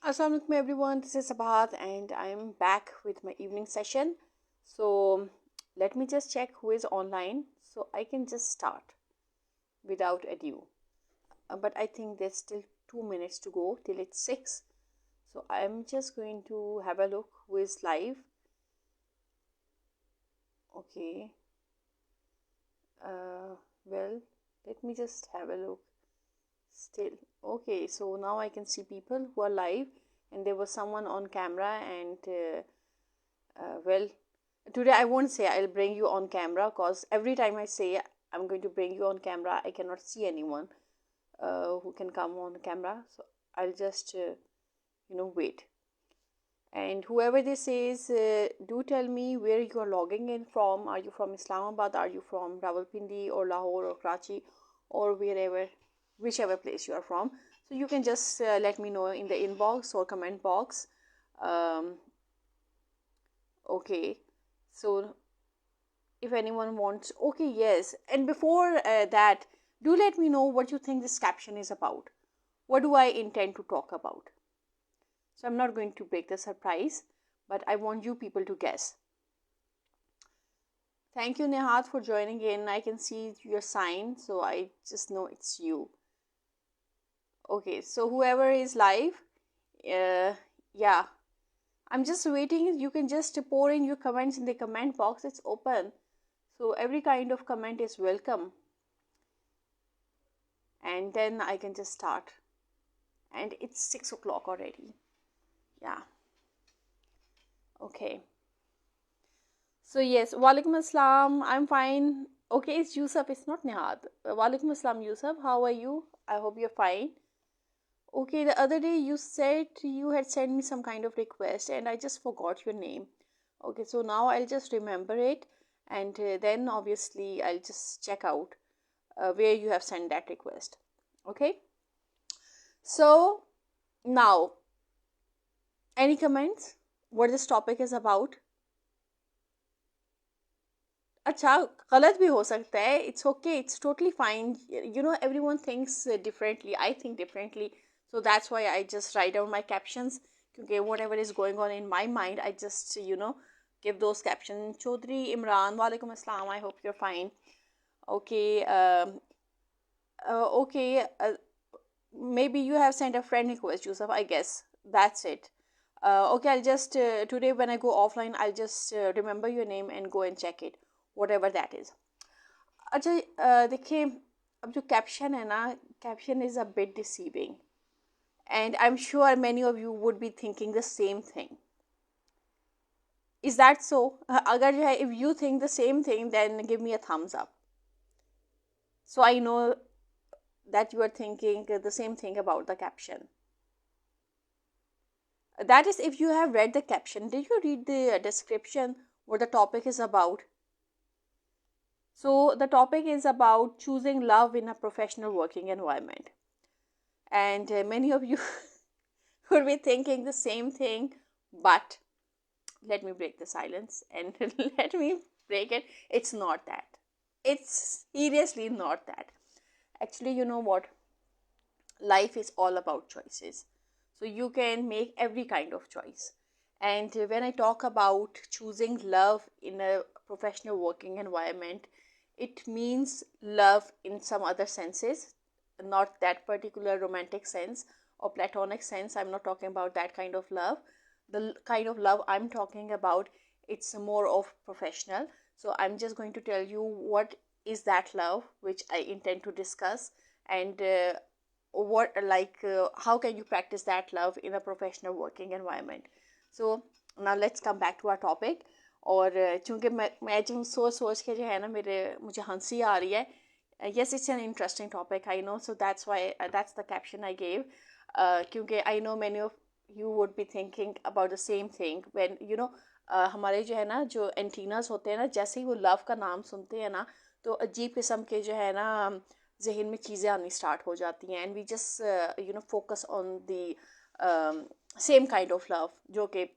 Assalamu alaikum everyone, this is Sabahat and I'm back with my evening session. So let me just check who is online so I can just start without ado. But I think there's still 2 minutes to go till it's 6. So I'm just going to have a look who is live. Okay. Well, let me just have a look. Still. Okay, so now I can see people who are live and there was someone on camera and well, today I won't say I'll bring you on camera because every time I say I'm going to bring you on camera, I cannot see anyone who can come on camera. So I'll just, wait. And whoever this is, do tell me where you are logging in from. Are you from Islamabad? Are you from Rawalpindi or Lahore or Karachi or wherever, whichever place you are from? So you can just let me know in the inbox or comment box. Um, okay, so if anyone wants, okay, yes. And before that, do let me know what you think this caption is about. What do I intend to talk about? So I'm not going to break the surprise, but I want you people to guess. Thank you, Nehat, for joining in. I can see your sign, so I just know it's you. Okay, so whoever is live, yeah, I'm just waiting. You can just pour in your comments in the comment box. It's open. So every kind of comment is welcome. And then I can just start. And it's 6 o'clock already. Yeah. Okay. So yes, Walaikum Assalam. I'm fine. Okay, it's Yusuf. It's not Nihad. Walaikum Assalam, Yusuf. How are you? I hope you're fine. Okay, the other day you said you had sent me some kind of request and I just forgot your name. Okay, so now I'll just remember it and then obviously I'll just check out where you have sent that request. Okay, so now any comments what this topic is about? अच्छा गलत भी हो सकता है. It's okay, it's totally fine. You know, everyone thinks differently. I think differently, so that's why I just write down my captions. Okay, whatever is going on in my mind, I just give those captions. Chaudhry Imran, walaikum assalam. I hope you're fine. Okay, okay. Maybe you have sent a friend request, Yusuf. I guess that's it. Okay, I'll just today when I go offline, I'll just remember your name and go and check it, whatever that is. अच्छा देखिए, अब जो caption है ना, caption is a bit deceiving and I'm sure many of you would be thinking the same thing. Is that so? अगर जो है, if you think the same thing, then give me a thumbs up. So I know that you are thinking the same thing about the caption. That is, if you have read the caption, did you read the description, what the topic is about? So the topic is about choosing love in a professional working environment. And many of you would be thinking the same thing, but let me break the silence and let me break it. It's not that. It's seriously not that. Actually, you know what? Life is all about choices. So you can make every kind of choice. And when I talk about choosing love in a professional working environment, it means love in some other senses, not that particular romantic sense or platonic sense. I'm not talking about that kind of love. The kind of love I'm talking about, it's more of professional. So I'm just going to tell you what is that love which I intend to discuss, and how can you practice that love in a professional working environment. So now let's come back to our topic. और चूँकि मैं जो सोच के जो है ना, मुझे हंसी आ रही है. Yes, it's an interesting topic, I know, so that's why that's the caption I gave. क्योंकि I know many of you would be thinking about the same thing when हमारे जो है ना, जो एंटीनास होते हैं ना, जैसे ही वो लव का नाम सुनते हैं ना, तो अजीब किस्म के जो है ना जहन में चीज़ें आनी स्टार्ट हो जाती हैं. And we just focus on the same kind of love, जो कि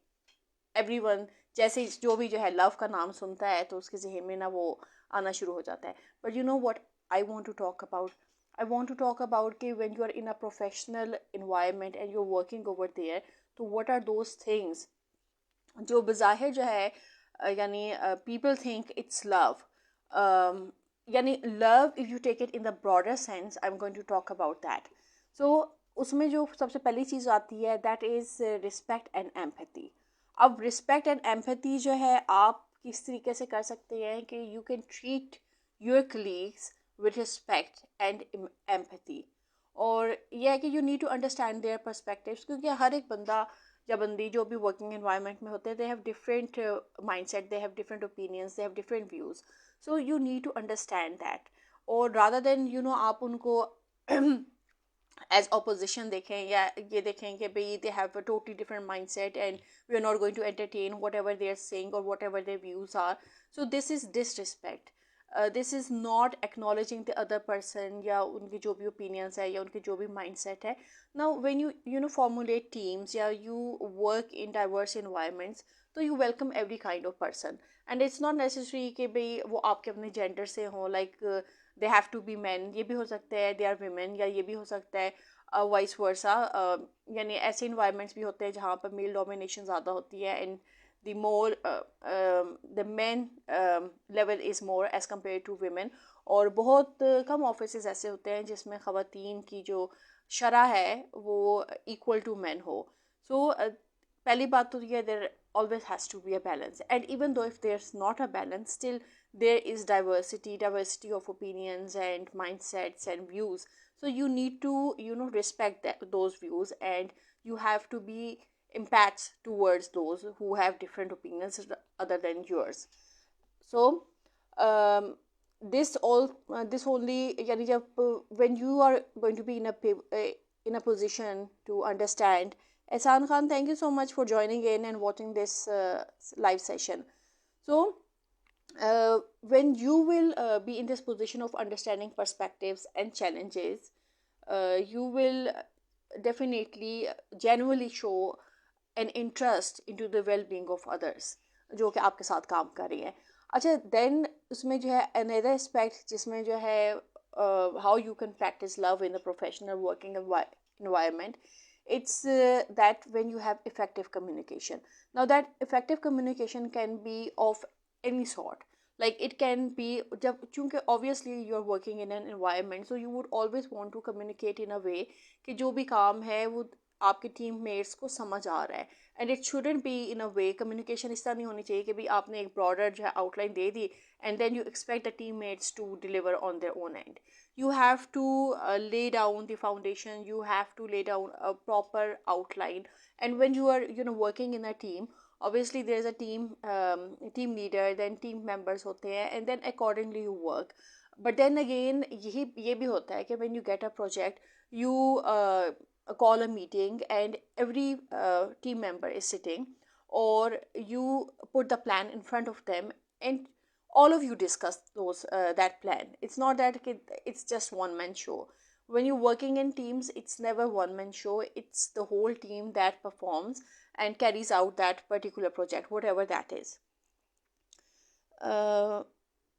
एवरीवन जैसे जो भी जो है लव का नाम सुनता है तो उसके जहन में ना वो आना शुरू हो जाता है. But you know what I want to talk about? I want to talk about कि when you are in a professional environment and you're working over there, तो what are those things जो बज़ाहिर जो है यानी people think it's love. यानी love, if you take it in the broader sense, I'm going to talk about that. So उसमें जो सबसे पहली चीज़ आती है that is respect and empathy. अब respect and empathy जो है आप किस तरीके से कर सकते हैं कि you can treat your colleagues with respect and empathy. और यह है कि you need to understand their perspectives, क्योंकि हर एक बंदा या बंदी जो भी वर्किंग एनवायरनमेंट में होते हैं, they have different mindset, they have different opinions, they have different views. So you need to understand that. और रादर देन आप उनको एज ऑपोजिशन देखें या ये देखें कि भाई they have a totally different mindset and we are not going to entertain whatever they are saying और whatever their views are. So this is disrespect. This is not acknowledging the other person या उनकी जो भी opinions है या उनकी जो भी माइंडसेट है. Now when you formulate teams, yeah, you work in diverse environments, so you welcome every kind of person. And it's not necessary कि भाई वो आपके अपने जेंडर से हों, like they have to be men. ये भी हो सकता है they are women, या ये भी हो सकता है vice versa. यानी ऐसे environments भी होते हैं जहाँ पर male domination ज़्यादा होती है and the more the men level is more as compared to women. और बहुत कम ऑफिसेज ऐसे होते हैं जिसमें ख़वातीन की जो शरा है वो इक्वल टू मैन हो. सो पहली बात तो ये there always has to be a balance, and even though if there's not a balance, still there is diversity of opinions and mindsets and views. So you need to respect those views, and you have to be empaths towards those who have different opinions other than yours. So um, this only यानी जब when you are going to be in a position to understand. Ehsan Khan, thank you so much for joining in and watching this live session. So when you will be in this position of understanding perspectives and challenges, you will definitely genuinely show an interest into the well-being of others जो कि आपके साथ काम कर रही हैं. अच्छा, then उसमें जो है another aspect जिसमें जो है how you can practice love in a professional working environment. It's that when you have effective communication. Now that effective communication can be of any sort. Like it can be जब चूँकि obviously you are working in an environment, so you would always want to communicate in a way कि जो भी काम है वो आपके team mates को समझ आ रहा है. And it shouldn't be in a way, communication इस तरह नहीं होनी चाहिए कि भाई आपने एक ब्रॉडर जो है आउटलाइन दे दी and then you expect the teammates to deliver on their own end. You have to lay down the foundation, you have to lay down a proper outline. And when you are working in a team, obviously there is a team leader, then team members होते हैं, and then accordingly you work. But then again ये भी होता है कि when you get a project, you call a meeting and every team member is sitting, or you put the plan in front of them and all of you discuss that plan. It's not that it's just one man show. When you're working in teams, it's never one man show. It's the whole team that performs and carries out that particular project, whatever that is.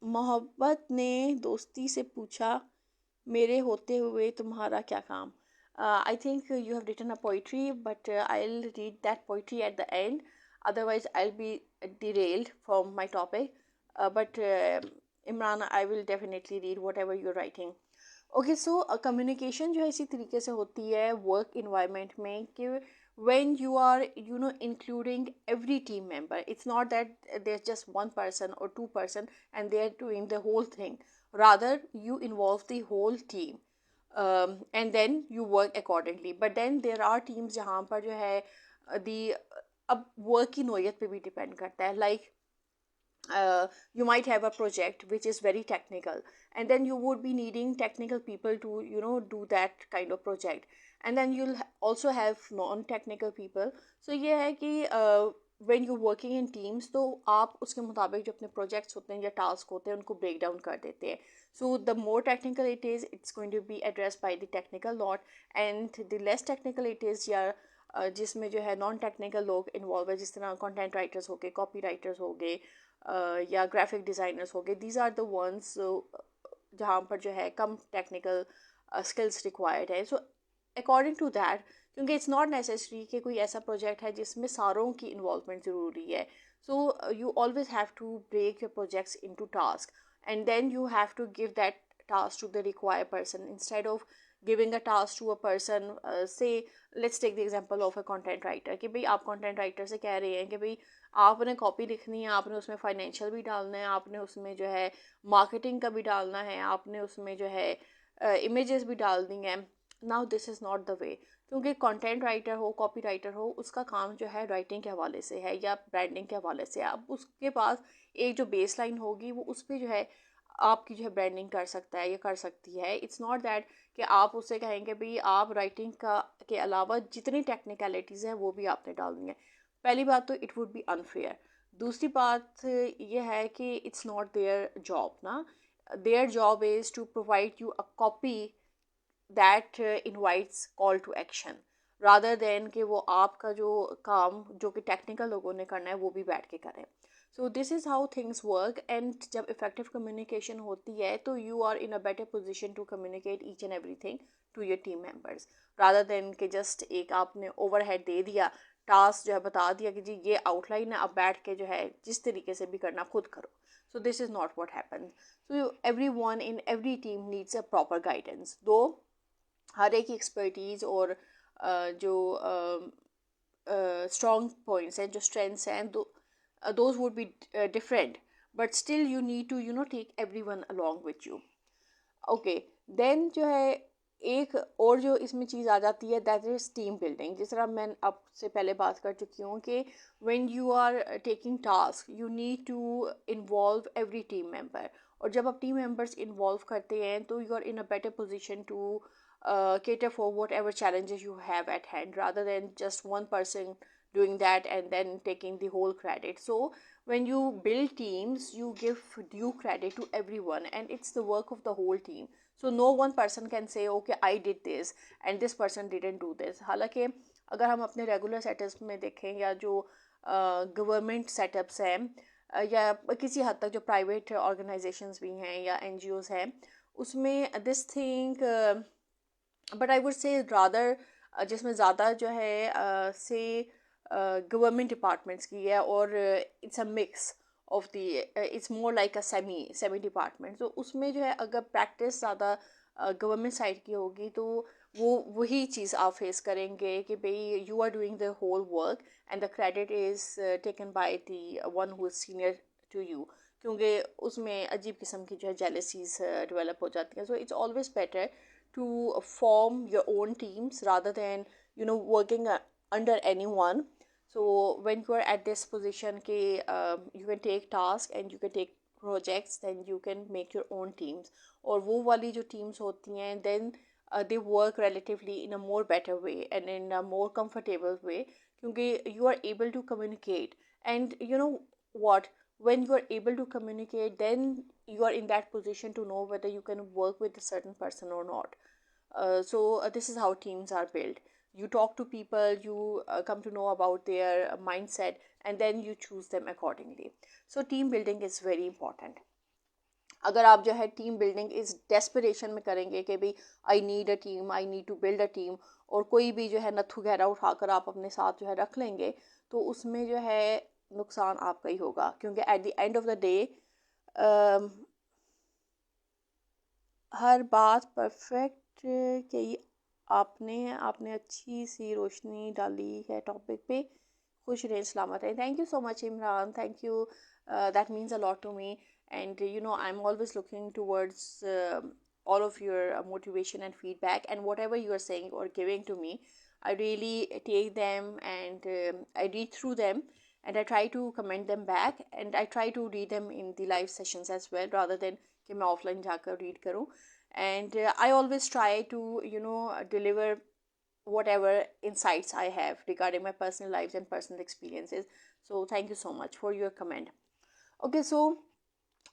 मोहब्बत ने दोस्ती से पूछा, मेरे होते हुए तुम्हारा क्या काम. I think you have written a poetry, but I'll read that poetry at the end. Otherwise, I'll be derailed from my topic. But Imran, I will definitely read whatever you're writing. Okay, so communication जो है इसी तरीके से होती है work environment में कि when you are including every team member. It's not that there's just one person or two person and they're doing the whole thing. Rather, you involve the whole team. And then you work accordingly. But then there are teams जहाँ पर जो है the अब work की नोयत पे भी depend करता है. Like you might have a project which is very technical, and then you would be needing technical people to do that kind of project, and then you'll also have non-technical people. So ये है कि when you're working in teams, तो आप उसके मुताबिक जो अपने projects होते हैं या task होते हैं उनको break down कर देते हैं. So the more technical it is, it's going to be addressed by the technical lot, and the less technical it is या जिसमें जो है नॉन टेक्निकल लोग इन्वॉल्व है, जिस तरह कंटेंट राइटर्स हो गए, कॉपी राइटर्स हो गए, या ग्राफिक डिज़ाइनर्स हो गए. दीज आर द वंस जहाँ पर जो है कम टेक्निकल स्किल्स रिक्वायर्ड है. सो अकॉर्डिंग टू दैट, क्योंकि इट्स नॉट नेसेसरी कि कोई ऐसा प्रोजेक्ट है जिसमें सारों की इन्वॉल्वमेंट ज़रूरी है. So you always have to break your projects into task, and then you have to give that task to the required person instead of giving a task to a person. Say, let's take the example of a content writer, कि भाई आप content writer से कह रहे हैं कि भाई आपने कॉपी लिखनी है, आपने उसमें फाइनेंशियल भी डालना है, आपने उसमें जो है मार्केटिंग का भी डालना है, आपने उसमें जो है इमेजेस भी डालनी है. Now this is not the way, क्योंकि कंटेंट राइटर हो, कॉपी राइटर हो, उसका काम जो है राइटिंग के हवाले से है या ब्रांडिंग के हवाले से. अब उसके पास एक जो बेस लाइन होगी वो उस पर जो है आपकी जो है ब्रांडिंग कर सकता है या कर सकती है. इट्स नॉट दैट कि आप उससे कहेंगे भाई आप राइटिंग का के अलावा जितनी टेक्निकलिटीज़ हैं वो भी आपने डालनी है. पहली बात तो इट वुड बी अनफेयर. दूसरी बात ये है कि इट्स नॉट देयर जॉब ना. Their job is to provide you a copy that invites call to action, rather than कि वो आपका जो काम जो कि टेक्निकल लोगों ने करना है वो भी बैठ के करें. So this is how things work. And जब इफेक्टिव कम्युनिकेशन होती है तो you are in a better position to communicate each and every thing to your team members, rather than कि जस्ट एक आपने ओवरहेड दे दिया, टास्क जो है बता दिया कि जी ये आउटलाइन है, अब बैठ के जो है जिस तरीके से भी करना खुद करो. सो this is not what happens. So every one in every team needs a proper guidance. दो हर एक की एक्सपर्टीज़ और जो स्ट्रॉन्ग पॉइंट्स हैं, जो स्ट्रेंथ्स हैं, those would be different, but still you need to take everyone along with you. Okay, then जो है एक और जो इसमें चीज़ आ जाती है दैट इज़ टीम बिल्डिंग. जिस तरह मैं आपसे पहले बात कर चुकी हूँ कि when you are taking task you need to involve every team member. और जब आप टीम मेंबर्स इन्वॉल्व करते हैं तो you are in a better position to cater for whatever challenges you have at hand, rather than just one person doing that and then taking the whole credit. So when you build teams you give due credit to everyone and it's the work of the whole team. So no one person can say okay I did this and this person didn't do this. हालांकि अगर हम अपने regular setups में देखें या जो government setups हैं या किसी हद तक जो प्राइवेट ऑर्गेनाइजेशंस भी हैं या एनजीओज हैं उसमें this thing, but I would से रादर जिसमें ज़्यादा जो है से गवर्नमेंट डिपार्टमेंट्स की है और it's a mix of the, it's more like a semi department. तो उसमें जो है अगर प्रैक्टिस ज़्यादा गवर्नमेंट साइड की होगी तो वो वही चीज़ आप फेस करेंगे कि भाई you are doing the whole work and the credit is taken by the one who is senior to you, क्योंकि उसमें अजीब किस्म की जो है जेलसीज डेवलप हो जाती हैं. So it's always better to form your own teams rather than working under anyone. So when you are at this position ke you can take tasks and you can take projects, then you can make your own teams. और वो वाली जो teams होती हैं then they work relatively in a more better way and in a more comfortable way, क्योंकि you are able to communicate. And you know what, when you are able to communicate then you are in that position to know whether you can work with a certain person or not. So this is how teams are built. You talk to people, you come to know about their mindset and then you choose them accordingly. So team building is very important. अगर आप जो है team building इस desperation में करेंगे कि भाई I need a team, I need to build a team, और कोई भी जो है नथु गहरा उठाकर आप अपने साथ जो है रख लेंगे तो उसमें जो है नुकसान आपका ही होगा, क्योंकि at the end of the day हर बात परफेक्ट कि आपने अच्छी सी रोशनी डाली है टॉपिक पे. खुश रहें, सलामत रहें. Thank you so much Imran, thank you. That means a lot to me, and I'm always looking towards all of your motivation and feedback, and whatever you are saying or giving to me I really take them and I read through them and I try to comment them back and I try to read them in the live sessions as well, rather than कि मैं offline जाकर read करूँ. And I always try to deliver whatever insights I have regarding my personal lives and personal experiences. So thank you so much for your comment. Okay, so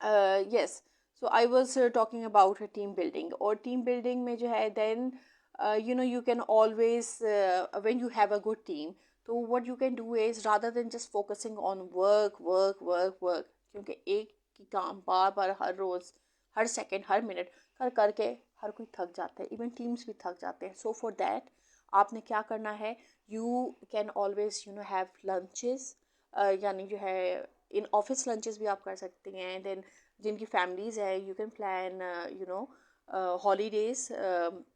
yes, so I was talking about team building. और team building में जो है then you can always when you have a good team, so what you can do is rather than just focusing on work, क्योंकि एक ही काम बार बार हर रोज़ हर second हर minute करके हर कोई थक जाता है, इवन टीम्स भी थक जाते हैं. सो फॉर दैट आपने क्या करना है, you can always have lunches, यानी जो है इन ऑफिस लंचेस भी आप कर सकते हैं. देन जिनकी फैमिलीज है you can plan holidays,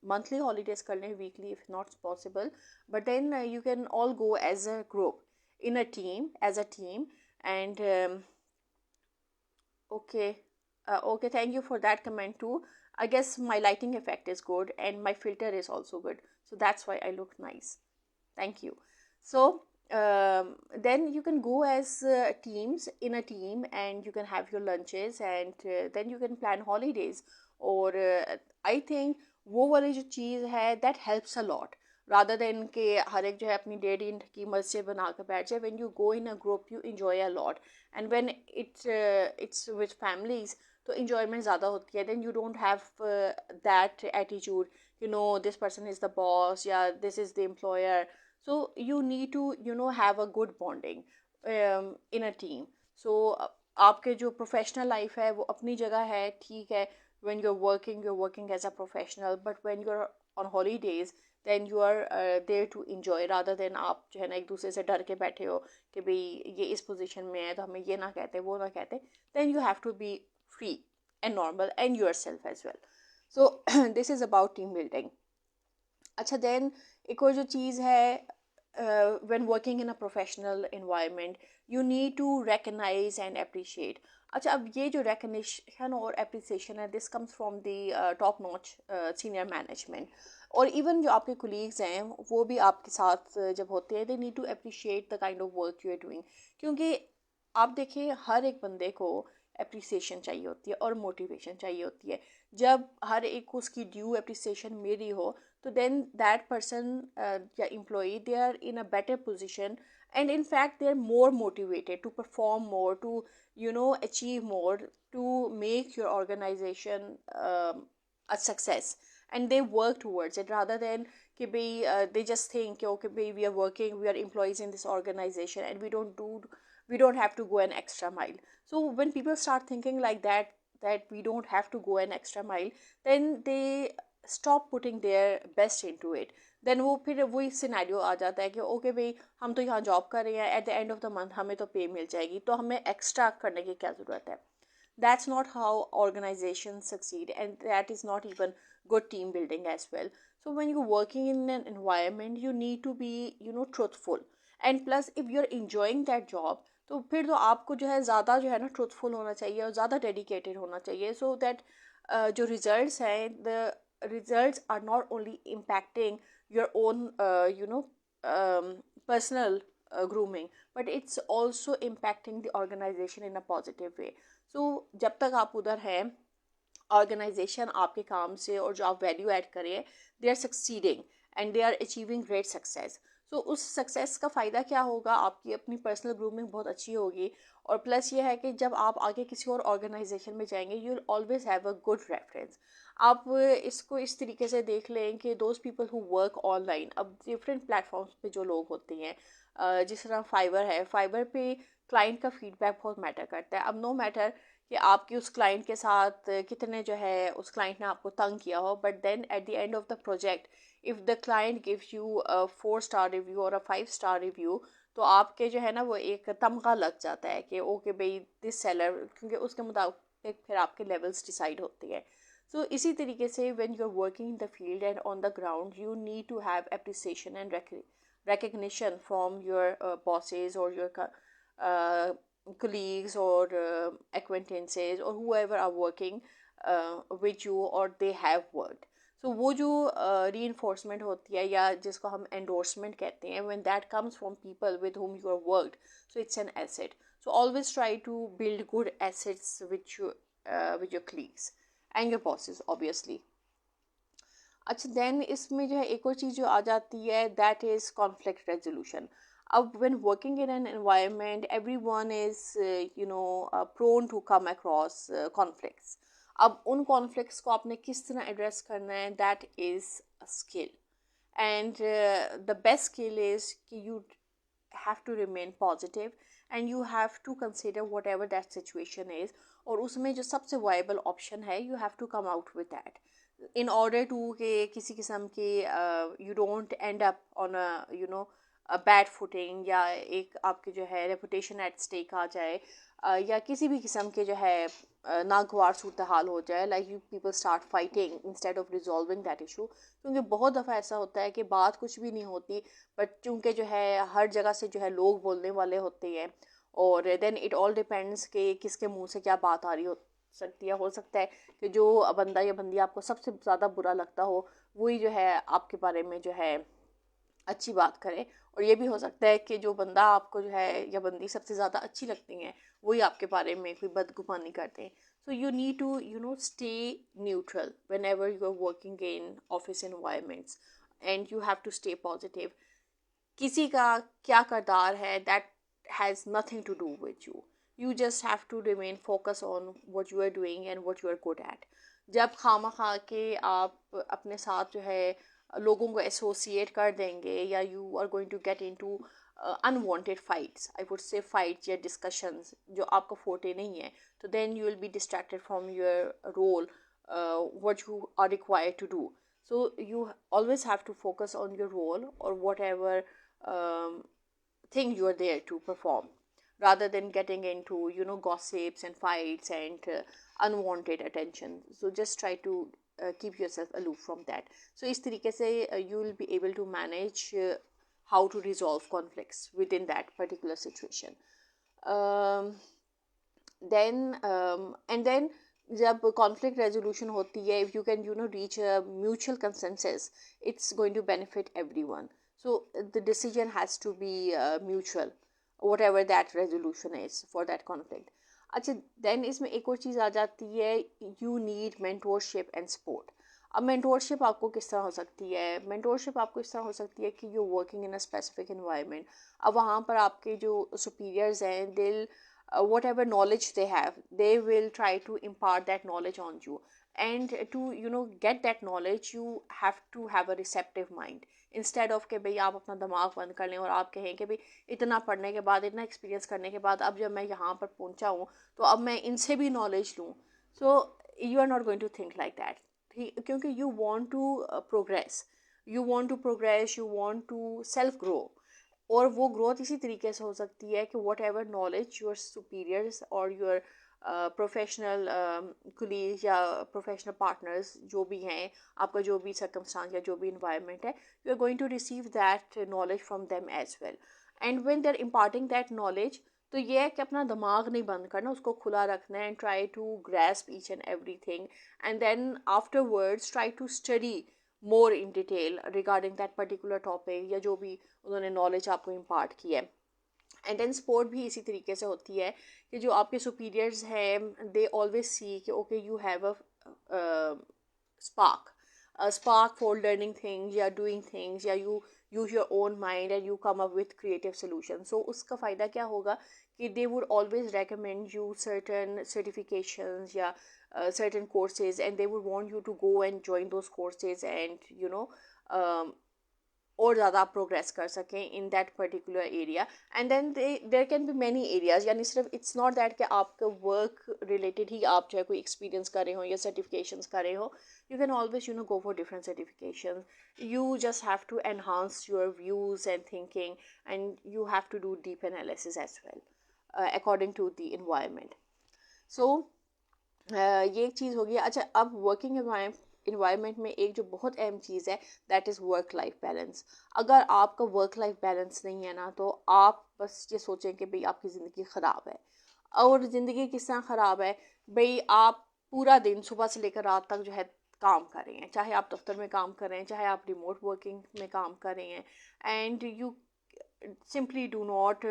monthly holidays कर लें, weekly if not possible, but then you can all go as a group in a team, as a team. And okay, okay, thank you for that comment too. I guess my lighting effect is good and my filter is also good, so that's why I look nice. Thank you. So then you can go as teams in a team, and you can have your lunches, and then you can plan holidays. और I think वो वाली जो चीज़ है that helps a lot, rather than कि हर एक जो है अपनी डेढ़ इंच की मस्जिद बना कर बैठ जाए. When you go in a group you enjoy a lot, and when it's with families तो enjoyment ज़्यादा होती है. Then you don't have that attitude, this person is the boss, yeah, this is the employer. So you need to have a good bonding in a team. So आपके जो professional life है वो अपनी जगह है, ठीक है. When you're working as a professional, but when you're on holidays then you are there to enjoy, rather than आप जो है ना एक दूसरे से डर के बैठे हो कि भाई ये इस पोजीशन में है तो हमें ये ना कहते वो ना कहते. Then you have to be free and normal and yourself as well. So this is about team building. अच्छा, देन एक और जो चीज़ है, when working in a professional environment you need to recognize and appreciate. अच्छा, अब ये जो recognition और appreciation है, this comes from the top notch senior management, और इवन जो आपके colleagues हैं वो भी आपके साथ जब होते हैं, they need to appreciate the kind of work you are doing. क्योंकि आप देखिए हर एक बंदे को एप्रिसिएशन चाहिए होती है और मोटिवेशन चाहिए होती है. जब हर एक को उसकी ड्यू एप्रिसिएशन मिली हो तो देन दैट पर्सन या employee they are in a better position, and in fact they are more motivated to perform more, to achieve more, to make your organization a success, and they work towards it, rather than कि भाई they just think okay भाई we are working, we are employees in this organization and we don't have to go an extra mile. So when people start thinking like that we don't have to go an extra mile, then they stop putting their best into it. Then वो फिर वही scenario आ जाता है कि okay भाई हम तो यहाँ जॉब कर रहे हैं, eight the end of the month हमें तो पे मिल जाएगी, तो हमें एक्स्ट्रा करने की क्या ज़रूरत है. That's not how organizations succeed, and that is not even good team building as well. So when you're working in an environment you need to be truthful, and plus if you're enjoying that job तो फिर तो आपको जो है ज़्यादा जो है ना ट्रूथफुल होना चाहिए और ज़्यादा डेडिकेटेड होना चाहिए, सो दैट जो रिजल्ट्स हैं, the results are not only impacting your own personal grooming, but it's also impacting the organization in a positive way. So जब तक आप उधर हैं, ऑर्गेनाइजेशन आपके काम से और जो आप वैल्यू ऐड करें, they are succeeding and they are achieving great success. So उस सक्सेस का फ़ायदा क्या होगा, आपकी अपनी पर्सनल ग्रूमिंग बहुत अच्छी होगी, और प्लस ये है कि जब आप आगे किसी और ऑर्गेनाइजेशन में जाएंगे you will always have a good reference. आप इसको इस तरीके से देख लें कि those people who work online, अब डिफरेंट प्लेटफॉर्म्स पे जो लोग होते हैं, जिस तरह फाइबर है, फाइबर पे क्लाइंट का फीडबैक बहुत मैटर करता है. अब नो मैटर कि आपकी उस क्लाइंट के साथ कितने जो है उस क्लाइंट ने आपको तंग किया हो, but then at the end of the project if the client gives you a 4-star review और अ 5-star रिव्यू, तो आपके जो है ना वो एक तमगा लग जाता है कि ओके भाई दिस सेलर, क्योंकि उसके मुताबिक फिर आपके लेवल्स डिसाइड होते हैं. सो इसी तरीके से when you are working in the field and on the ground you need to have appreciation and recognition from your bosses or your colleagues or acquaintances or whoever are working with you or they have worked. So वो जो reinforcement होती है या जिसको हम endorsement कहते हैं, when that comes from people with whom you have worked, so it's an asset. So always try to build good assets with your colleagues and your bosses obviously. अच्छा, देन इसमें जो है एक और चीज़ जो आ जाती है, दैट इज़ कॉन्फ्लिक्ट रेजोल्यूशन. अब when working in an environment everyone is prone to come across conflicts. अब उन कॉन्फ्लिक्ट्स को आपने किस तरह एड्रेस करना है, that is a skill, and the best skill is कि you have to remain positive and you have to consider whatever that situation is, और उसमें जो सबसे viable option है you have to come out with that. in order to कि किसी किस्म के you don't end up on a a bad footing, या एक आपके जो है reputation at stake आ जाए, या किसी भी किस्म के जो है नागवार सूरत हाल हो जाए, like you people start fighting instead of resolving that issue. क्योंकि बहुत दफ़ा ऐसा होता है कि बात कुछ भी नहीं होती, बट चूँकि जो है हर जगह से जो है लोग बोलने वाले होते हैं, और देन इट ऑल डिपेंड्स कि किसके मुंह से क्या बात आ रही हो सकती है. हो सकता है कि जो बंदा या बंदी आपको सबसे ज़्यादा बुरा लगता हो, वही जो है आपके बारे में जो है अच्छी बात करे, और ये भी हो सकता है कि जो बंदा आपको जो है या बंदी सबसे ज़्यादा अच्छी लगती हैं, वही आपके बारे में कोई बदगुमानी करते हैं. So you need to stay neutral whenever you are working in office environments, and you have to stay positive. किसी का क्या करदार है, that has nothing to do with you. You just have to remain focus on what you are doing and what you are good at. जब खामा खा के आप अपने साथ जो है लोगों को एसोसिएट कर देंगे, या you are going to get into unwanted fights, I would say fights या डिस्कशंस जो आपका फोटे नहीं है, तो then you will be distracted from your role what you are required to do. So you always have to focus on your role, or whatever thing you are there to perform, rather than getting into gossips and fights and unwanted attention. So just try to keep yourself aloof from that. So इस तरीके से you will be able to manage how to resolve conflicts within that particular situation. um, and then जब conflict resolution होती है, if you can reach a mutual consensus, it's going to benefit everyone. So the decision has to be mutual, whatever that resolution is for that conflict. अच्छा, then इसमें एक और चीज़ आ जाती है, you need mentorship and support. अब mentorship आपको किस तरह हो सकती है? मेंटोरशिप आपको इस तरह हो सकती है कि you working in a specific environment. अब वहाँ पर आपके जो सुपीरियर्स हैं, दिल whatever knowledge they have, they will try to impart that knowledge on you. And to get that knowledge, you have to have a receptive mind, instead of कि भाई आप अपना दिमाग बंद कर लें और आप कहें कि भाई इतना पढ़ने के बाद, इतना एक्सपीरियंस करने के बाद, अब जब मैं यहाँ पर पहुँचा हूँ तो अब मैं इनसे भी नॉलेज लूँ. So you are not going to think like that. क्योंकि you want to progress, you want to self grow. और वो ग्रोथ इसी तरीके से हो सकती है कि what ever knowledge your superiors और योर प्रोफेशनल कुलीग या प्रोफेशनल पार्टनर्स जो भी हैं, आपका जो भी सर्कमस्टांस या जो भी इन्वायरमेंट है, you are going to receive that knowledge from them as well. And when they are imparting that knowledge, तो ये है कि अपना दिमाग नहीं बंद करना, उसको खुला रखना है, and try to grasp each and every thing, and then afterwards try to study more in detail regarding that particular topic, या जो भी उन्होंने नॉलेज आपको इम्पार्ट की है. एंड देन सपोर्ट भी इसी तरीके से होती है कि जो आपके सुपीरियर्स हैं, दे ऑलवेज सी कि okay you have a spark for learning things या doing things, या you use your own mind and you come up with creative solutions. So उसका फ़ायदा क्या होगा कि they would always recommend you certain certifications या certain courses, and they would want you to go and join those courses, and और ज़्यादा progress कर सकें in that particular area. And then there can be many areas, यानी सिर्फ it's not that कि आपका work related ही आप जो है कोई एक्सपीरियंस कर रहे हो या सर्टिफिकेशंस कर रहे हो. You can always go for different certification. You just have to enhance your views and thinking, and you have to do deep analysis as well according to the environment. So ये एक चीज़ होगी. अच्छा, अब working environment में एक जो बहुत अहम चीज़ है, that is work life balance. अगर आपका वर्क लाइफ बैलेंस नहीं है ना, तो आप बस ये सोचें कि भाई आपकी ज़िंदगी ख़राब है. और ज़िंदगी किस तरह ख़राब है भाई? आप पूरा दिन सुबह से लेकर रात तक जो है काम कर रहे हैं, चाहे आप दफ्तर में काम कर रहे हैं, चाहे आप रिमोट वर्किंग में काम कर रहे हैं, and you simply do not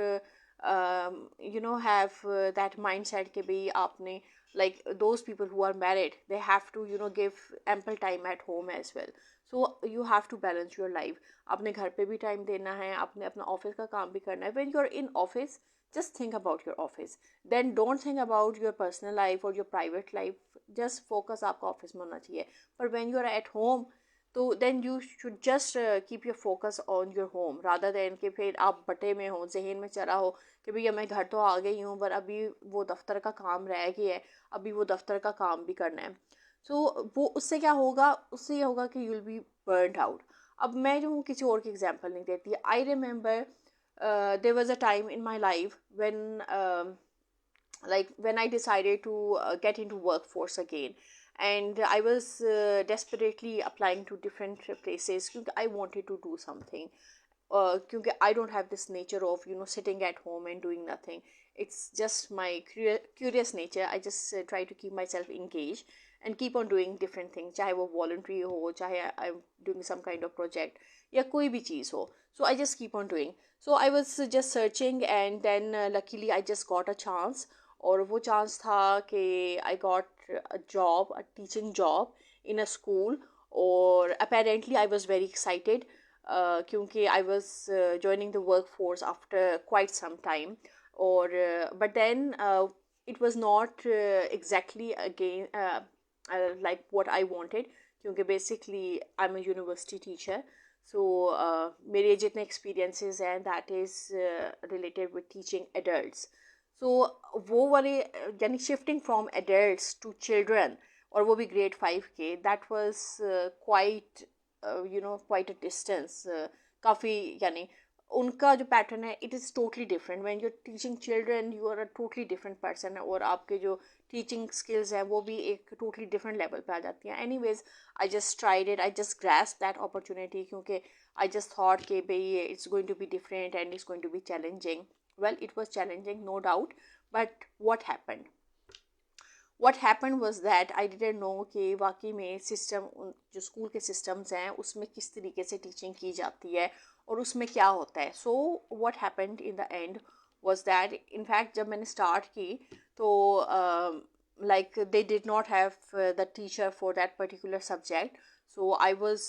have that mindset कि भाई आपने, like those people who are married, they have to give ample time at home as well. So you have to balance your life. अपने घर पे भी time देना है, अपने अपना ऑफिस का काम भी करना है. when you're in office, just think about your office, then don't think about your personal life or your private life. just focus आपका ऑफिस में होना चाहिए. पर when you're at home, तो then you should just keep your focus on your home, rather than कि फिर आप बटे में हो, जहन में चला हो कि भैया मैं घर तो आ गई हूँ, पर अभी वो दफ्तर का काम रह गया है, अभी वो दफ्तर का काम भी करना है. सो वो उससे क्या होगा, उससे ये होगा कि you will B burned out. अब मैं जो हूँ किसी और की एग्जांपल नहीं देती. I remember there was a time in my life when like when I decided to get into workforce again, and I was desperately applying to different places because I wanted to do something. Because I don't have this nature of sitting at home and doing nothing. It's just my curious nature. I just try to keep myself engaged and keep on doing different things. चाहे वो voluntary हो, चाहे I'm doing some kind of project या कोई भी चीज़ हो. So I just keep on doing. So I was just searching, and then luckily I just got a chance. और वो chance था कि I got a job, a teaching job in a school. और apparently I was very excited क्योंकि I was joining the workforce after quite some time. और but then it was not exactly again like what I wanted, क्योंकि basically I'm a university teacher. So मेरे जितने experiences हैं that is related with teaching adults. So वो वाले यानी shifting from adults to children, और वो भी grade 5 के, that was quite quite a distance. काफ़ी यानी उनका जो पैटर्न है it is totally different. When you teaching children you are a totally different person, और आपके जो टीचिंग स्किल्स हैं वो भी एक टोटली डिफरेंट लेवल पे आ जाती हैं. Anyways I just tried it, I just grasp that opportunity, क्योंकि आई जस्ट थॉट कि भाई it's going to be different and it's going to be challenging. Well it was challenging no doubt, but what happened was that I didn't know कि वाकई में system, जो school के systems हैं उसमें किस तरीके से टीचिंग की जाती है और उसमें क्या होता है. सो what happened in the end was that in fact जब मैंने स्टार्ट की तो like they did not have the teacher for that particular subject. So I was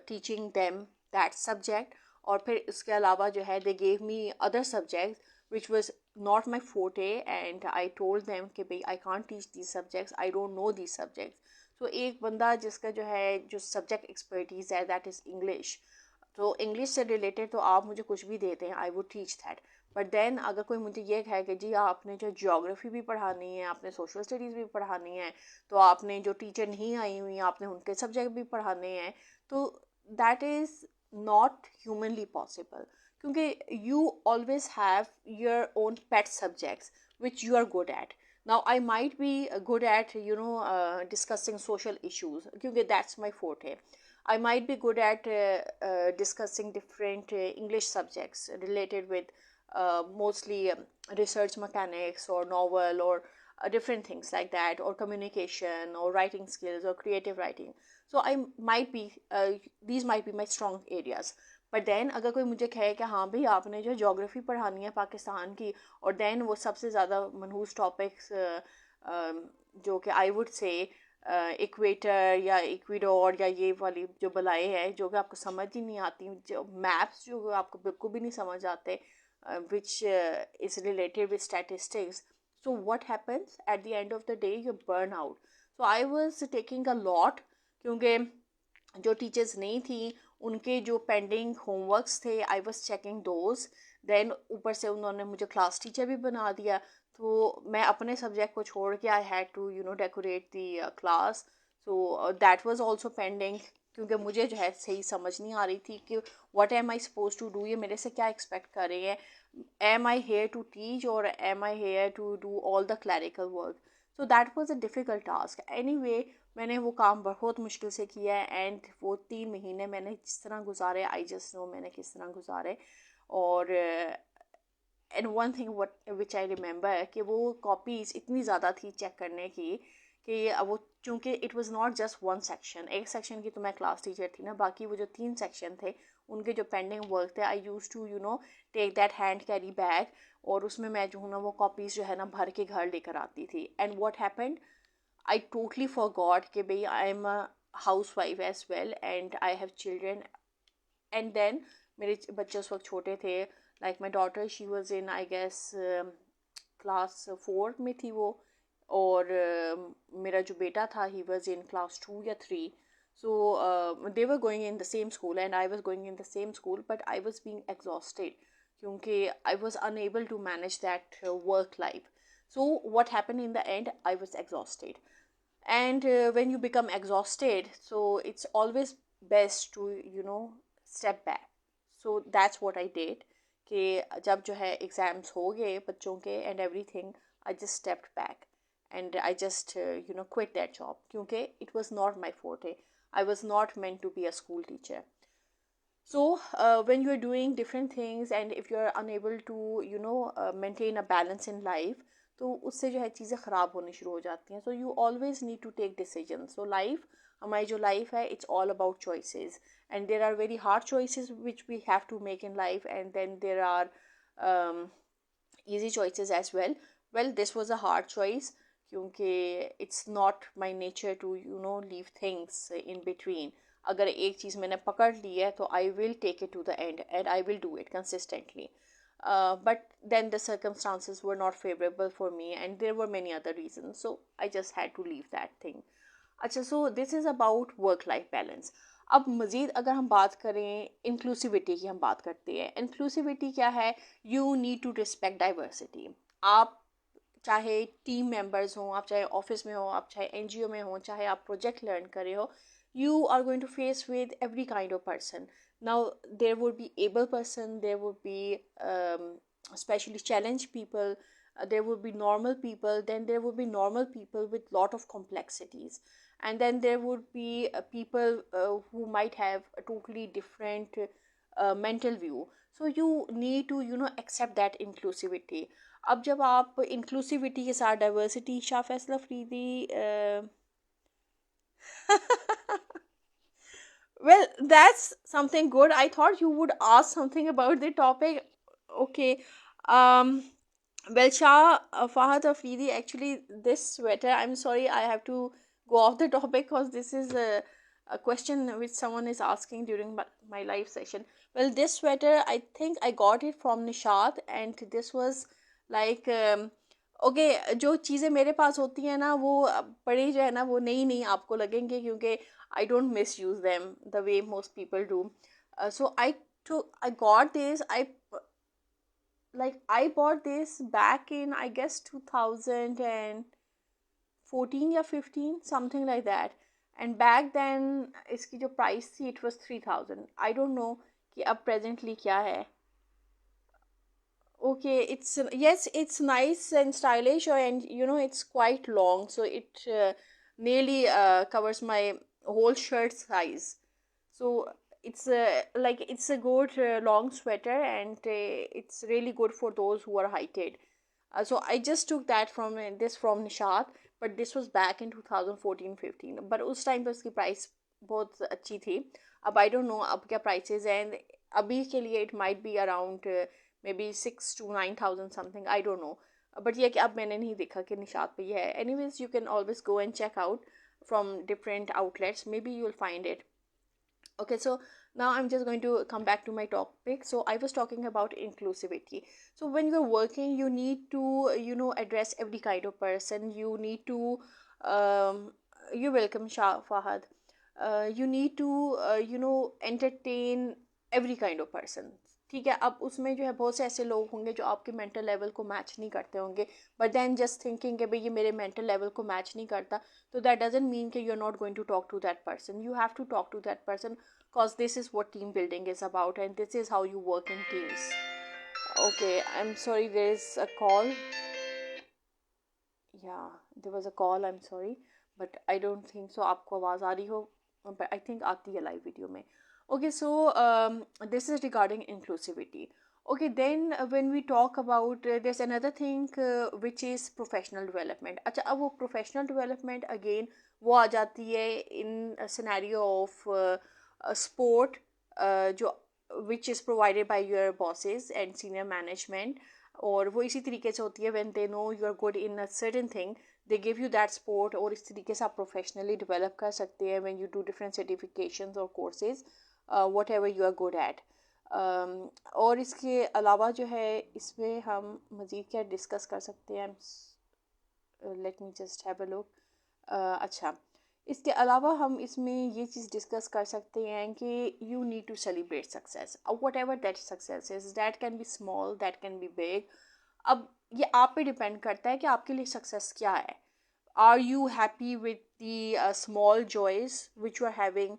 teaching them that subject. और फिर इसके अलावा जो है they gave me other subjects which was not my forte, and I told them कि भाई I can't teach these subjects, I don't know these subjects. So एक बंदा जिसका जो है जो subject expertise है that is English, तो इंग्लिश से रिलेटेड तो आप मुझे कुछ भी देते हैं I would teach that. But then अगर कोई मुझे ये कहे कि जी आपने जो जियोग्राफी भी पढ़ानी है, आपने सोशल स्टडीज़ भी पढ़ानी है, तो आपने जो टीचर नहीं आई हुई आपने उनके सब्जेक्ट भी पढ़ाने हैं, तो that is not humanly possible. क्योंकि you always have your own pet subjects which you are good at. Now I might be good at discussing social issues क्योंकि that's my forte. I might be good at discussing different English subjects related with mostly research mechanics or novel or different things like that, or communication or writing skills or creative writing. So I might be these might be my strong areas. But then अगर कोई मुझे कहे कि हाँ भाई आपने जो geography पढ़ानी है पाकिस्तान की, और देन वो सबसे ज़्यादा मनहूस टॉपिक्स जो कि आई वुड से इक्वेटर या इक्वेडोर या ये वाली जो बलाएँ हैं जो कि आपको समझ ही नहीं आती, जो मैप्स जो आपको बिल्कुल भी नहीं समझ आते, which is related with statistics. So what happens at the end of the day you burn out. So I was taking a lot, क्योंकि जो टीचर्स नहीं थी उनके जो पेंडिंग होमवर्क्स थे I was checking those. Then ऊपर से उन्होंने मुझे क्लास टीचर भी बना दिया, तो मैं अपने सब्जेक्ट को छोड़ के I had to decorate the class. So that was also pending, क्योंकि मुझे जो है सही समझ नहीं आ रही थी कि what am I suppose to do, ये मेरे से क्या एक्सपेक्ट कर रहे हैं. Am I here to teach और am I here to do all the clerical work. So that was a difficult task. Anyway मैंने वो काम बहुत मुश्किल से किया है, एंड वो 3 महीने मैंने जिस तरह गुजारे आई जस्ट नो मैंने किस तरह गुजारे. और and one thing what which I remember कि वो कॉपीज़ इतनी ज़्यादा थी चेक करने की कि वो चूँकि it was not just one section, एक सेक्शन की तो मैं क्लास टीचर थी ना, बाकी वो जो 3 सेक्शन थे उनके जो पेंडिंग वर्क थे I use to take that hand carry bag, और उसमें मैं जो हूँ ना वो कॉपीज़ जो है ना भर के घर लेकर आती थी. And what happened, I totally forgot कि भाई I am a housewife as well and I have children. And then मेरे बच्चे उस वक्त छोटे थे, like my daughter she was in I guess class 4 में थी वो, और मेरा जो बेटा था he was in class 2 या 3. So they were going in the same school and I was going in the same school, but I was being exhausted क्योंकि I was unable to manage that work life. So what happened in the end, I was exhausted. And when you become exhausted, so it's always best to step back. So that's what I did, कि जब जो है exams हो गए बच्चों के and everything, I just stepped back and I just quit that job, क्योंकि it was not my forte. I was not meant to be a school teacher. So when you're doing different things and if you're unable to maintain a balance in life, तो उससे जो है चीज़ें ख़राब होनी शुरू हो जाती हैं. So you always need to take decisions. So life, हमारी जो life है, it's all about choices, and there are very hard choices which we have to make in life, and then there are um, easy choices as well. Well, this was a hard choice क्योंकि it's not my nature to leave things in between. अगर एक चीज़ मैंने पकड़ ली है तो I will take it to the end and I will do it consistently. But then the circumstances were not favorable for me and there were many other reasons, so I just had to leave that thing. अच्छा, so this is about work life balance. अब मज़ीद अगर हम बात करें inclusivity की, हम बात करते हैं इंक्लूसिविटी क्या है. You need to respect diversity. आप चाहे टीम मेंबर्स हों, आप चाहे ऑफिस में हो, आप चाहे एनजीओ में हो, चाहे आप प्रोजेक्ट लर्न कर रहे हो, you are going to face with every kind of person. Now there would be able person, there would be especially challenged people, there would be normal people, then there would be normal people with lot of complexities, and then there would be people who might have a totally different mental view. So you need to accept that inclusivity. अब जब आप inclusivity के साथ diversity, Shah फैसला Faridi well, that's something good. I thought you would ask something about the topic. Okay. Um, well, Shah Fahad Afridi, actually, this sweater, I'm sorry, I have to go off the topic because this is a question which someone is asking during my live session. Well, this sweater, I think I got it from Nishad, and this was like okay जो चीज़ें मेरे पास होती हैं ना, वो बड़ी जो है ना, वो नई नई आपको लगेंगे क्योंकि I don't misuse them the way most people do. So I got this. I bought this back in, I guess, 2014 or 15, something like that. And back then इसकी जो price थी, it was 3,000. I don't know कि अब presently क्या है. Okay, it's yes, it's nice and stylish, and it's quite long, so it nearly covers my whole shirt size. So it's a good long sweater, and it's really good for those who are heighted. So I just took that from this from Nishat, but this was back in 2014-15. But उस time पे उसकी price बहुत अच्छी थी. अब I don't know अब क्या prices हैं, and अभी के लिए it might be around maybe 6 to 9,000 something, I don't know. But ये कि अब मैंने नहीं देखा कि निशात पे ये है. Anyways, you can always go and check out from different outlets. Maybe you'll find it. Okay, so now I'm just going to come back to my topic. So I was talking about inclusivity. So when you're working, you need to address every kind of person. You need to you're welcome, Shah Fahad. You need to entertain every kind of person. ठीक है. अब उसमें जो है बहुत से ऐसे लोग होंगे जो आपके मेंटल लेवल को मैच नहीं करते होंगे, बट देन जस्ट थिंकिंग कि भाई ये मेरे मेंटल लेवल को मैच नहीं करता, तो दैट डजंट मीन कि you are not going to talk to that person. You have to talk to that person because this is what team building is about, and this is how you work in teams. Okay, I'm sorry, there is a call. Yeah, there was a call, I'm sorry, but I don't think so आपको आवाज़ आ रही हो, but I think आती है live video में. Okay, so this is regarding inclusivity. Okay, then when we talk about there's another thing which is professional development. अच्छा, अब वो professional development again वो आ जाती है in a scenario of sport जो which is provided by your bosses and senior management. और वो इसी तरीके से होती है when they know you are good in a certain thing, they give you that sport, और इस तरीके से आप professionally develop कर सकते हैं when you do different certifications or courses, whatever you are good at. और इसके अलावा जो है इसमें हम मज़ीद क्या डिस्कस कर सकते हैं. Let me just have a look. अच्छा, इसके अलावा हम इसमें ये चीज़ डिस्कस कर सकते हैं कि you need to celebrate success. अब whatever that success is, that can be small, that can be big. अब ये आप पे डिपेंड करता है कि आपके लिए सक्सेस क्या है. Are you happy with the small joys which you are having?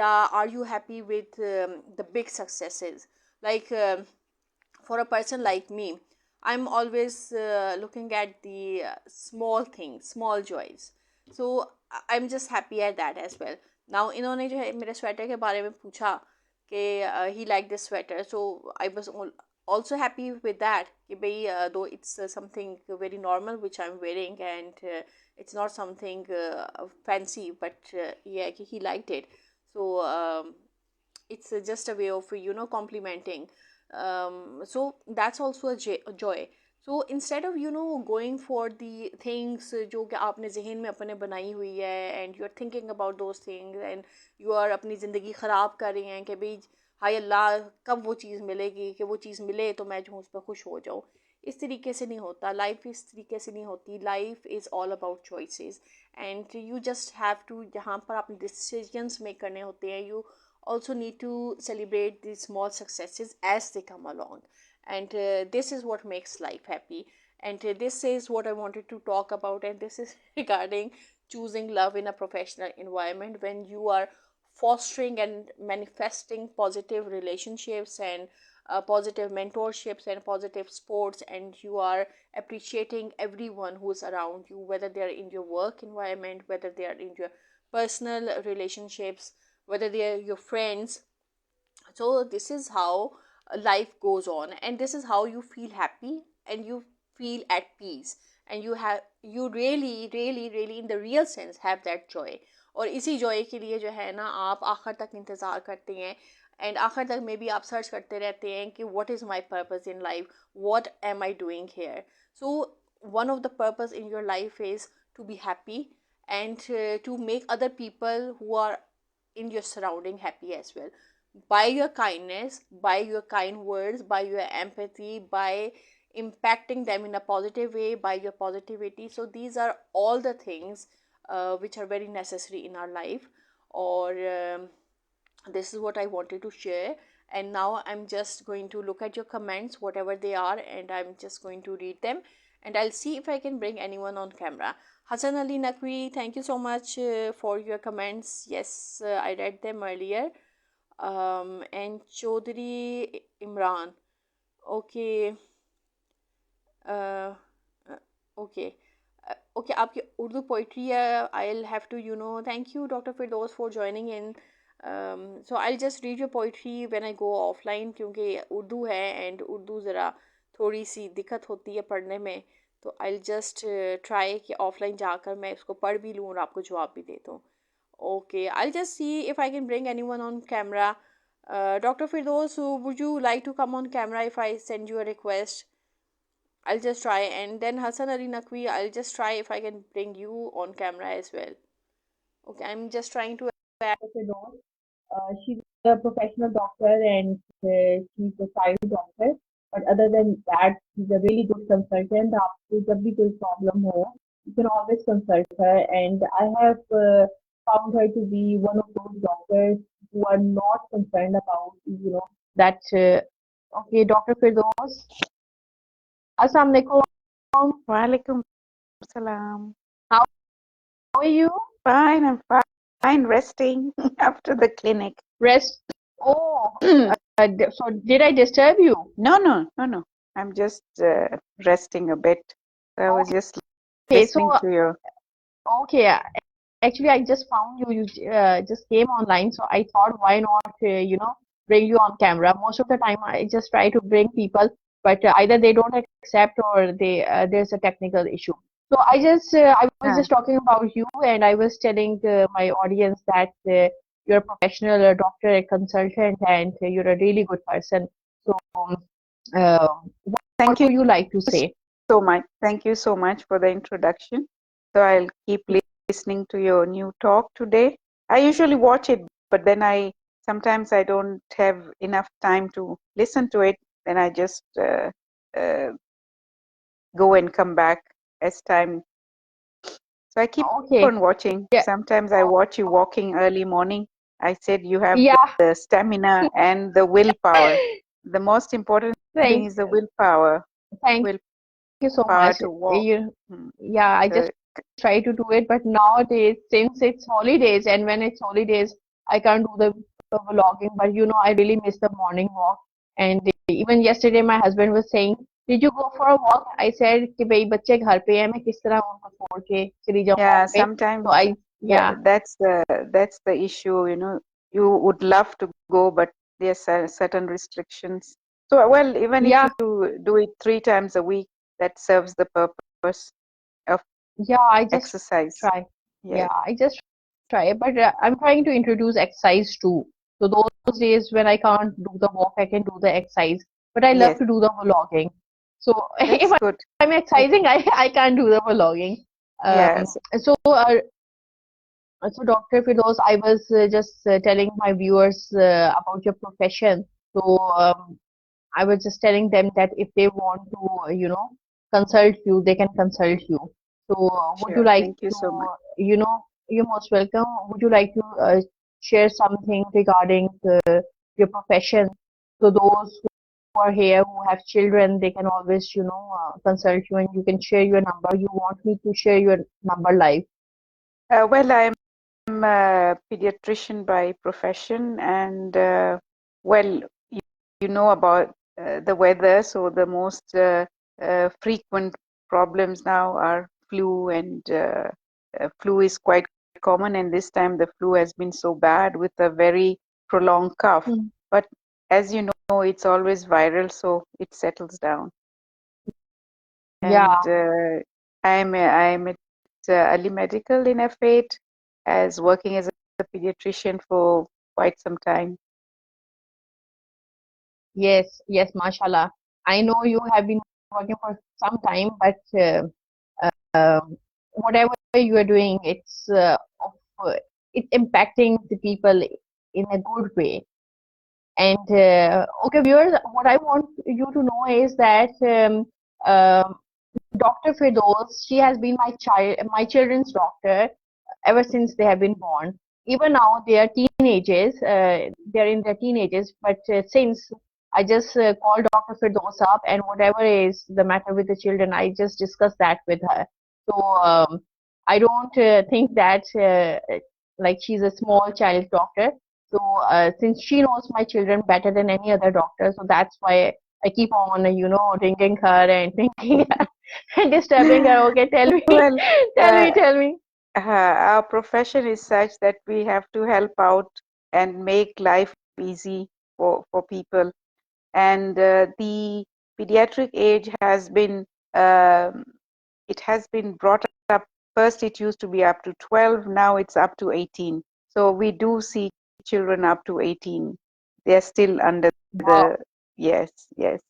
Yeah, are you happy with the big successes? Like for a person like me, I'm always looking at the small things, small joys. So I'm just happy at that as well. Now इन्होंने जो है मेरे sweater के बारे में पूछा कि he liked this sweater, so I was also happy with that कि भाई though it's something very normal which I'm wearing, and it's not something fancy, but yeah, he liked it. So it's just a way of complimenting. So that's also a joy. So instead of going for the things जो कि आपने जहन में अपने बनाई हुई है, and you're thinking about those things, and you are अपनी ज़िंदगी ख़राब कर रही हैं कि भाई हाय अल्लाह कब वो चीज़ मिलेगी, कि वो चीज़ मिले तो मैं जो हूँ उस पर खुश हो जाऊँ, इस तरीके से नहीं होता लाइफ, इस तरीके से नहीं होती life. Is all about choices, and you just have to, यहाँ पर अपने डिसीजंस मेक करने होते हैं। You also need to celebrate these small successes as they come along, and this is what makes life happy. And this is what I wanted to talk about, and this is regarding choosing love in a professional environment. When you are fostering and manifesting positive relationships, and positive mentorships and positive sports, and you are appreciating everyone who is around you, whether they are in your work environment, whether they are in your personal relationships, whether they are your friends. So this is how life goes on, and this is how you feel happy and you feel at peace, and you really really really in the real sense have that joy. और इसी joy के लिए जो है ना आप आखिर तक इंतज़ार करते हैं, एंड आखिर तक मे बी आप सर्च करते रहते हैं कि what is my purpose in life, what am I doing here. So one of the purpose in your life is to be happy, and to make other people who are in your surrounding happy as well, by your kindness, by your kind words, by your empathy, by impacting them in a positive way, by your positivity. So these are all the things which are very necessary in our life. Or this is what I wanted to share. And now I'm just going to look at your comments, whatever they are, and I'm just going to read them, and I'll see if I can bring anyone on camera. Hassan Ali Nakwi, thank you so much for your comments. Yes, I read them earlier. And Chaudhry Imran. Okay. Uh, okay. Okay, आपकी Urdu poetry है. I'll have to, thank you, Dr. Firdaus, for joining in. So I'll just read your poetry when I go offline, क्योंकि उर्दू है and Urdu ज़रा थोड़ी सी दिक्कत होती है पढ़ने में. तो I'll just try कि offline जाकर मैं इसको पढ़ भी लूँ और आपको जवाब भी दे दूँ. Okay, I'll just see if I can bring anyone on camera. Dr. Firdaus, would you like to come on camera if I send you a request? I'll just try. And then Hassan Ali Nakwi, I'll just try if I can bring you on camera as well. Okay, I'm just trying to add Firdaus. She's a professional doctor, and she's a child doctor. But other than that, she's a really good consultant. आपको जब भी कोई problem हो, you can always consult her. And I have found her to be one of those doctors who are not concerned about, that. Okay, Dr. Firdaus. Assalamu alaikum. Walaikum salam. How are you? Fine, I'm fine, resting after the clinic. Rest. Oh, so did I disturb you? No. I'm just resting a bit. I was just Okay, listening so to you. okay, actually, I just found you. You just came online, so I thought, why not, bring you on camera? Most of the time, I just try to bring people, but either they don't accept or there's a technical issue. So I was just talking about you, and I was telling my audience that you're a professional doctor, a consultant, and you're a really good person. So, what Thank would you like to say? so much. Thank you so much for the introduction. So I'll keep listening to your new talk today. I usually watch it, but then sometimes I don't have enough time to listen to it. Then I just go and come back as time. So I keep on watching. Yeah. Sometimes I watch you walking early morning. I said you have Yeah. the stamina and the willpower. The most important thing is the willpower. Thank you so much. To walk. Yeah, I just try to do it, but nowadays, since it's holidays, and when it's holidays, I can't do the vlogging. But I really miss the morning walk. And even yesterday, my husband was saying, "Did you go for a walk?" I said कि भाई बच्चे घर पे हैं, मैं किस तरह उनको छोड़ के चली जाऊँ Yeah, walk पे? sometimes So yeah, that's the issue, You would love to go, but there's certain restrictions. So, well, even if yeah, you do it 3 times a week, that serves the purpose of yeah. I just exercise. try. Yeah, Yes, I just try, but I'm trying to introduce exercise too. So those days when I can't do the walk, I can do the exercise. But I love yes, to do the vlogging. So if that's good. I'm It, exercising, I can't do the vlogging. yes. So Dr. Firoz, I was just telling my viewers about your profession. So I was just telling them that if they want to, consult you, they can consult you. So, would you Sure. like Thank you to, so much. you're most welcome. Would you like to share something regarding your profession? So, those who are here who have children, they can always, consult you, and you can share your number. You want me to share your number live? Well, I'm a pediatrician by profession, and well, you know about the weather, so the most frequent problems now are flu, and flu is quite common, and this time the flu has been so bad with a very prolonged cough. Hmm. But as you know, it's always viral, so it settles down. And Yeah. I'm at Ali Medical in F8 as working as a pediatrician for quite some time. Yes, yes, mashallah. I know you have been working for some time, but whatever you are doing, uh, it's impacting the people in a good way. And okay, viewers, what I want you to know is that Dr. Firdaus, she has been my children's doctor ever since they have been born. Even now, they are teenagers. They're in their teenagers, but since I just call Dr. Firdaus up, and whatever is the matter with the children, I just discuss that with her. So I don't think that like she's a small child doctor. So since she knows my children better than any other doctor, so that's why I keep on, ringing her and thinking and disturbing her. Okay, tell me, Well, uh, tell me. our profession is such that we have to help out and make life easy for people. And the pediatric age has been um, it has been brought up. First it used to be up to 12, now it's up to 18. So we do see children up to 18. They're still under Wow. the, yes, yes.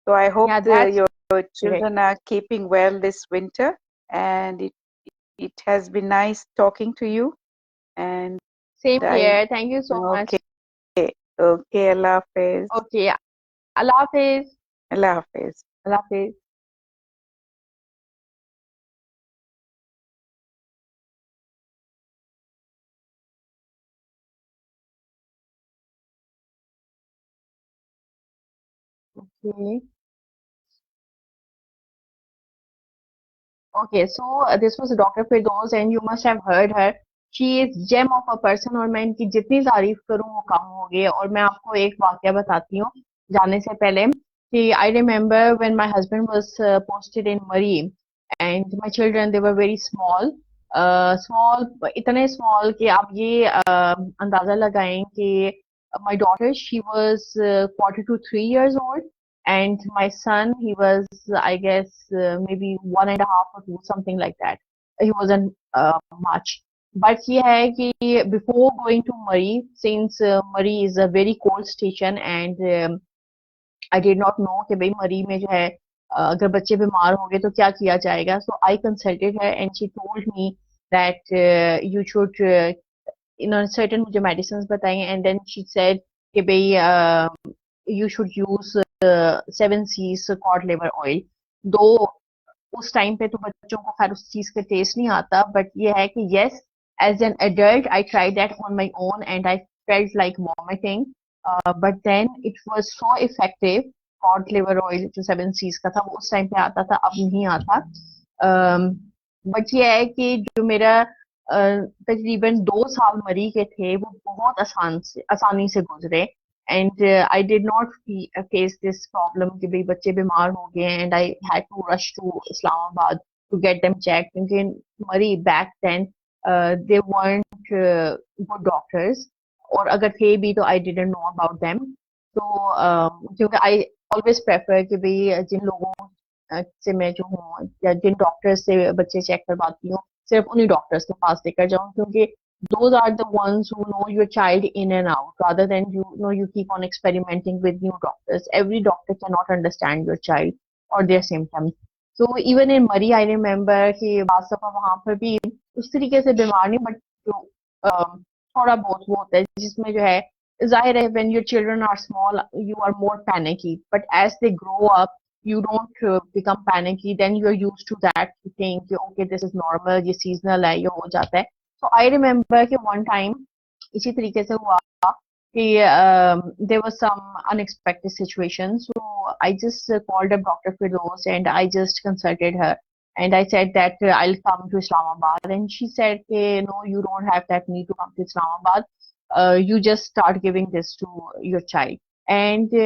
So I hope Yeah, that's your great. children are keeping well this winter, and it has been nice talking to you. And Same I, here. Thank you so much. okay, okay, Allah Hafiz. Okay. Allah Hafiz. Allah Hafiz. Allah Hafiz. Okay. Okay, so this was Dr. Firdaus and you must have heard her. She is gem of a person और मैं इनकी जितनी तारीफ करूं वो कम होगी और मैं आपको एक वाकया बताती हूँ जाने से पहले कि I remember when my husband was posted in Murray and my children they were very small small इतने small कि आप ये अंदाजा लगाएं कि my daughter she was quarter to 3 years old and my son he was I guess maybe 1.5 or two something like that he wasn't much but ये है कि before going to Murray since Murray is a very cold station and I did not know कि भाई मरी में जो है अगर बच्चे बीमार हो गए तो क्या किया जाएगा so I consulted her and she told me that you should certain मुझे medicines बताई and then she said कि भाई you should use 7 C's cod liver oil दो उस टाइम पे तो बच्चों को खैर उस चीज का टेस्ट नहीं आता बट ये है कि yes as an adult I tried that on my own and I felt like vomiting but then it was so effective cod liver oil जो 7 C's का था वो उस टाइम पे आता था अब नहीं आता बट ये है कि जो मेरा तकरीबन 2 साल मरी के थे वो बहुत आसानी से गुजरे and I did not face this problem कि भाई बच्चे बीमार हो गए and I had to rush to Islamabad to get them check क्योंकि Murree back then they weren't good doctors और अगर थे भी तो I didn't know about them तो क्योंकि आई ऑलवेज प्रेफर कि भाई जिन लोगों से मैं जो हूँ या जिन डॉक्टर से बच्चे चेक करवाती हूँ सिर्फ उन्हीं डॉक्टर्स के पास लेकर जाऊँ क्योंकि those are the ones who know your child in and out rather than you know you keep on experimenting with new doctors. Every doctor cannot understand your child or their symptoms. So even in Murray I remember कि बादशाह वहां पर भी उस तरीके से बीमार नहीं बट जो थोड़ा बहुत वो होता है जिसमें जो है जाहिर है when your children are small you are more panicky but as they grow up you don't become panicky then you're used to that you think okay this is normal ये seasonal है ये हो जाता है so I remember कि one time इसी तरीके से हुआ कि there was some unexpected situation so I just called up Dr. Firdaus and I just consulted her and I said that I'll come to Islamabad and she said okay, no you don't have that need to come to Islamabad you just start giving this to your child and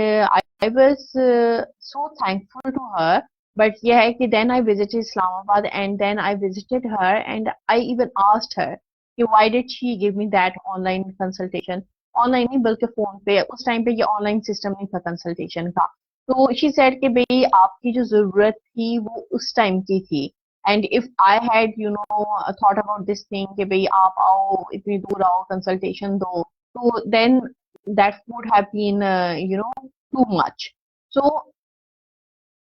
I was so thankful to her but yeah कि then I visited Islamabad and then I visited her and I even asked her कि why did she give me that online consultation online नहीं बल्कि phone पे उस time पे ये online system नहीं था कंसल्टेशन का तो शी सेड कि भाई आपकी जो जरूरत थी वो उस टाइम की थी and if I had you know thought about this thing कि भाई आप आओ इतनी दूर आओ कंसल्टेशन दो तो then that would have been you know too much so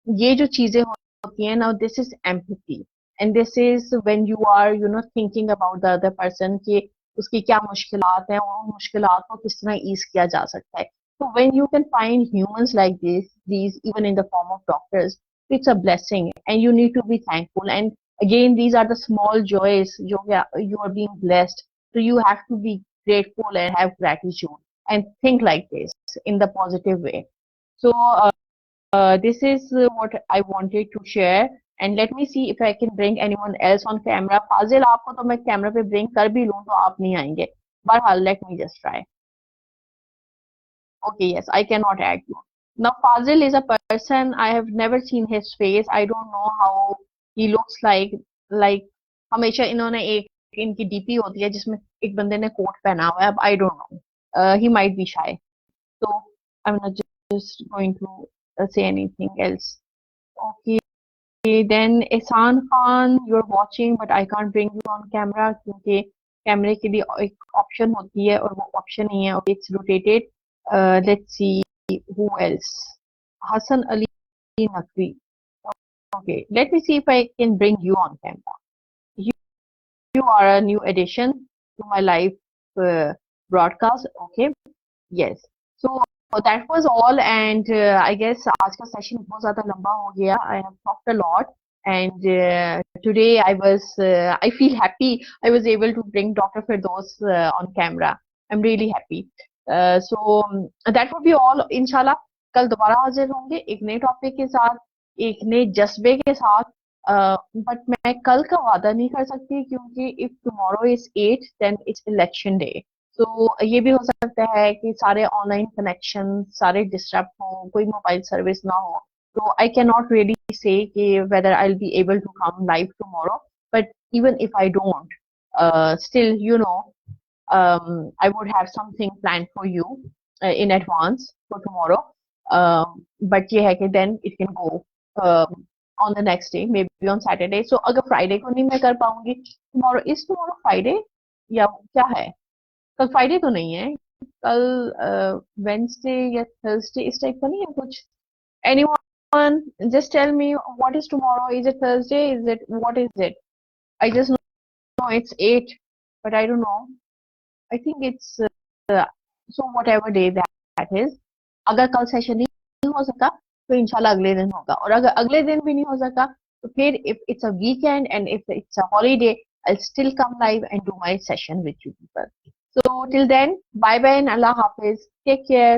ये जो चीजें होती हैं ना this is empathy and this is when you are you know thinking about the other person कि उसकी क्या मुश्किलात हैं और उन मुश्किलात को किस तरह ईज किया जा सकता है so when you can find humans like this these even in the form of doctors it's a blessing and you need to be thankful and again these are the small joys you are being blessed so you have to be grateful and have gratitude and think like this in the positive way so this is what I wanted to share. And let me see if I can bring anyone else on camera. फाजिल आपको तो मैं camera पे bring कर भी लूं तो आप नहीं आएंगे. बहरहाल let me just try. Okay, yes, I cannot add you. Now Fazil is a person I have never seen his face. I don't know how he looks like. Like हमेशा इन्होंने एक इनकी डीपी होती है जिसमें एक बंदे ने कोट पहना हुआ है. अब I don't know. He might be shy. So I'm not just going to say anything else. Okay. Then Ehsan Khan, you're watching, but I can't bring you on camera क्योंकि कैमरे के लिए एक ऑप्शन होती है और वो ऑप्शन नहीं है. Okay, it's rotated. Let's see who else. Hassan Ali Naqvi. Okay, let me see if I can bring you on camera. You, you are a new addition to my live broadcast. Okay. Yes. So that was all and I guess आज का session बहुत ज़्यादा लंबा हो गया. I have talked a lot and today I feel happy I was able to bring Dr. Firdaus on camera. I'm really happy. So that would be all. इंशाल्लाह कल दोबारा हाजिर होंगे एक नए टॉपिक के साथ एक नए जज्बे के साथ बट मैं कल का वादा नहीं कर सकती क्योंकि if tomorrow is 8 then it's election day तो ये भी हो सकता है कि सारे ऑनलाइन कनेक्शन सारे डिस्टर्ब हो कोई मोबाइल सर्विस ना हो तो आई कैन नॉट रियली से कि whether I will be able to come live tomorrow but even if I don't still you know I would have something planned for you in advance for tomorrow but ये है कि then it can go on the next day maybe on Saturday so अगर Friday को नहीं मैं कर पाऊंगी tomorrow Friday या क्या है कल फ्राइडे तो नहीं है कल वेंसडे या थर्सडे इस टाइप का नहीं है कुछ anyone just tell me what is tomorrow is it Thursday is it what is it I just know it's 8 but I don't know I think it's so whatever day that is अगर कल session नहीं हो सका तो इंशाल्लाह अगले दिन होगा और अगर अगले दिन भी नहीं हो सका तो फिर if it's a weekend and if it's a holiday I'll still come live and do my session with you people. So till then, bye bye and Allah Hafiz. Take care.